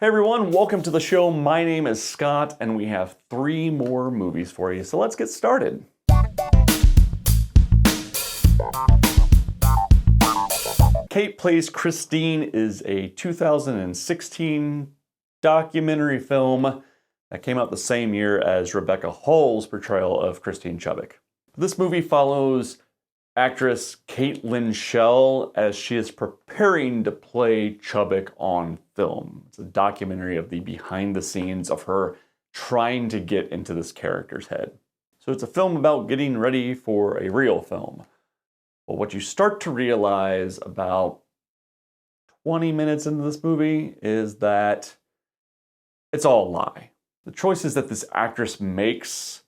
Hey everyone, welcome to the show. My name is Scott, and we have 3 more movies for you, so let's get started. Kate Plays Christine is a 2016 documentary film that came out the same year as Rebecca Hall's portrayal of Christine Chubbuck. This movie follows actress Caitlin Schell as she is preparing to play Chubbuck on film. It's a documentary of the behind the scenes of her trying to get into this character's head. So it's a film about getting ready for a real film. But what you start to realize about 20 minutes into this movie is that it's all a lie. The choices that this actress makes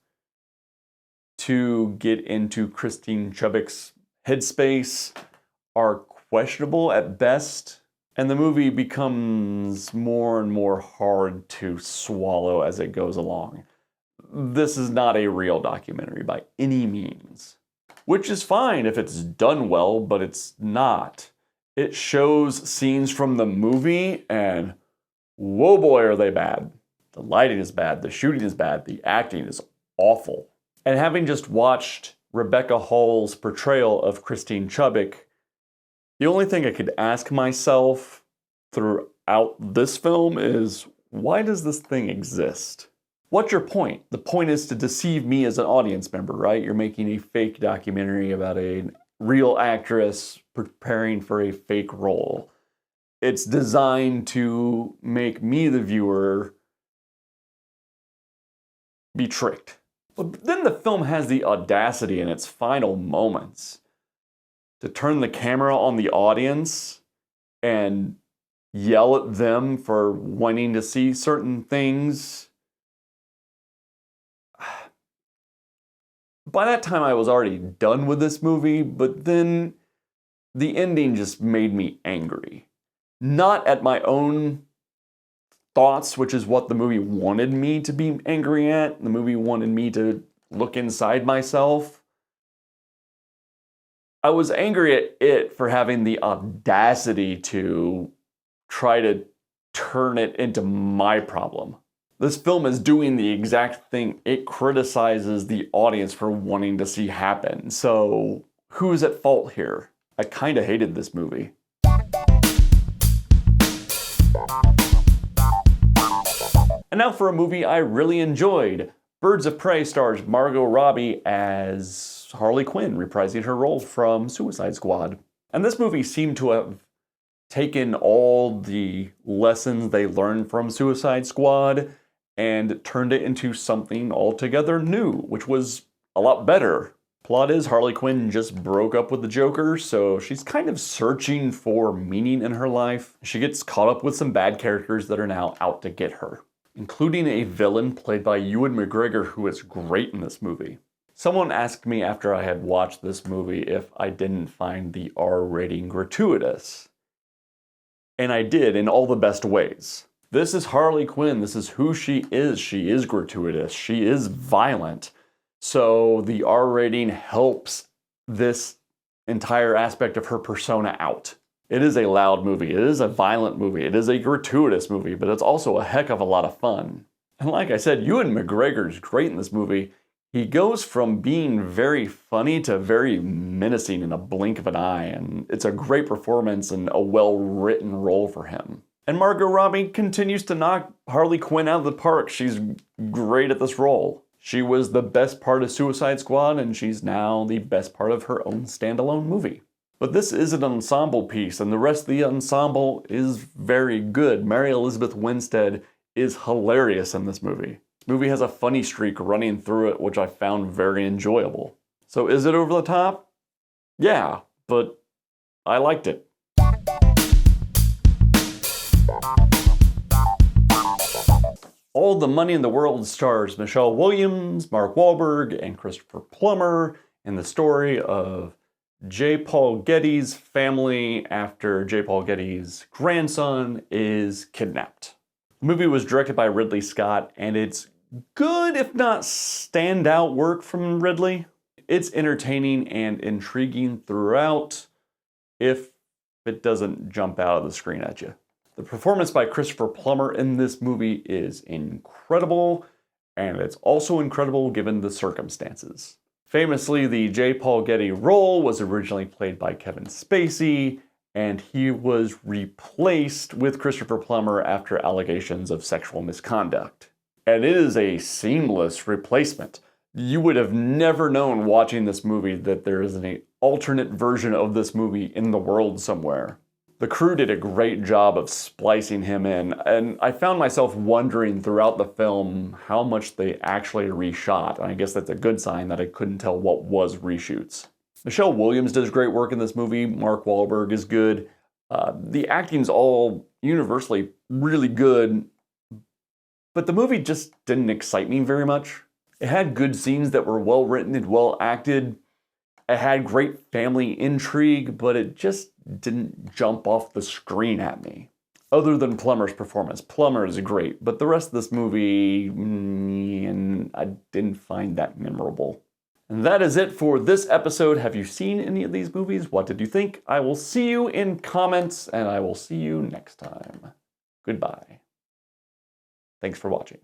to get into Christine Chubbuck's headspace are questionable at best, and the movie becomes more and more hard to swallow as it goes along. This is not a real documentary by any means, which is fine if it's done well, but it's not. It shows scenes from the movie, and whoa boy are they bad. The lighting is bad, the shooting is bad, the acting is awful. And having just watched Rebecca Hall's portrayal of Christine Chubbuck, the only thing I could ask myself throughout this film is, why does this thing exist? What's your point? The point is to deceive me as an audience member, right? You're making a fake documentary about a real actress preparing for a fake role. It's designed to make me, the viewer, be tricked. But then the film has the audacity in its final moments to turn the camera on the audience and yell at them for wanting to see certain things. By that time, I was already done with this movie, but then the ending just made me angry. Not at my own thoughts, which is what the movie wanted me to be angry at. The movie wanted me to look inside myself. I was angry at it for having the audacity to try to turn it into my problem. This film is doing the exact thing it criticizes the audience for wanting to see happen. So who's at fault here? I kind of hated this movie. And now for a movie I really enjoyed. Birds of Prey stars Margot Robbie as Harley Quinn, reprising her role from Suicide Squad. And this movie seemed to have taken all the lessons they learned from Suicide Squad and turned it into something altogether new, which was a lot better. Plot is Harley Quinn just broke up with the Joker, so she's kind of searching for meaning in her life. She gets caught up with some bad characters that are now out to get her, including a villain played by Ewan McGregor, who is great in this movie. Someone asked me after I had watched this movie if I didn't find the R rating gratuitous. And I did, in all the best ways. This is Harley Quinn. This is who she is. She is gratuitous. She is violent. So the R rating helps this entire aspect of her persona out. It is a loud movie. It is a violent movie. It is a gratuitous movie, but it's also a heck of a lot of fun. And like I said, Ewan McGregor is great in this movie. He goes from being very funny to very menacing in a blink of an eye, and it's a great performance and a well-written role for him. And Margot Robbie continues to knock Harley Quinn out of the park. She's great at this role. She was the best part of Suicide Squad, and she's now the best part of her own standalone movie. But this is an ensemble piece, and the rest of the ensemble is very good. Mary Elizabeth Winstead is hilarious in this movie. This movie has a funny streak running through it, which I found very enjoyable. So is it over the top? Yeah, but I liked it. All the Money in the World stars Michelle Williams, Mark Wahlberg, and Christopher Plummer in the story of J. Paul Getty's family after J. Paul Getty's grandson is kidnapped. The movie was directed by Ridley Scott, and it's good, if not standout work from Ridley. It's entertaining and intriguing throughout, if it doesn't jump out of the screen at you. The performance by Christopher Plummer in this movie is incredible, and it's also incredible given the circumstances. Famously, the J. Paul Getty role was originally played by Kevin Spacey, and he was replaced with Christopher Plummer after allegations of sexual misconduct. And it is a seamless replacement. You would have never known watching this movie that there is an alternate version of this movie in the world somewhere. The crew did a great job of splicing him in, and I found myself wondering throughout the film how much they actually reshot, and I guess that's a good sign that I couldn't tell what was reshoots. Michelle Williams does great work in this movie. Mark Wahlberg is good. The acting's all universally really good, but the movie just didn't excite me very much. It had good scenes that were well written and well acted. It had great family intrigue, but it just didn't jump off the screen at me. Other than Plummer's performance. Plummer is great, but the rest of this movie, and I didn't find that memorable. And that is it for this episode. Have you seen any of these movies? What did you think? I will see you in comments, and I will see you next time. Goodbye. Thanks for watching.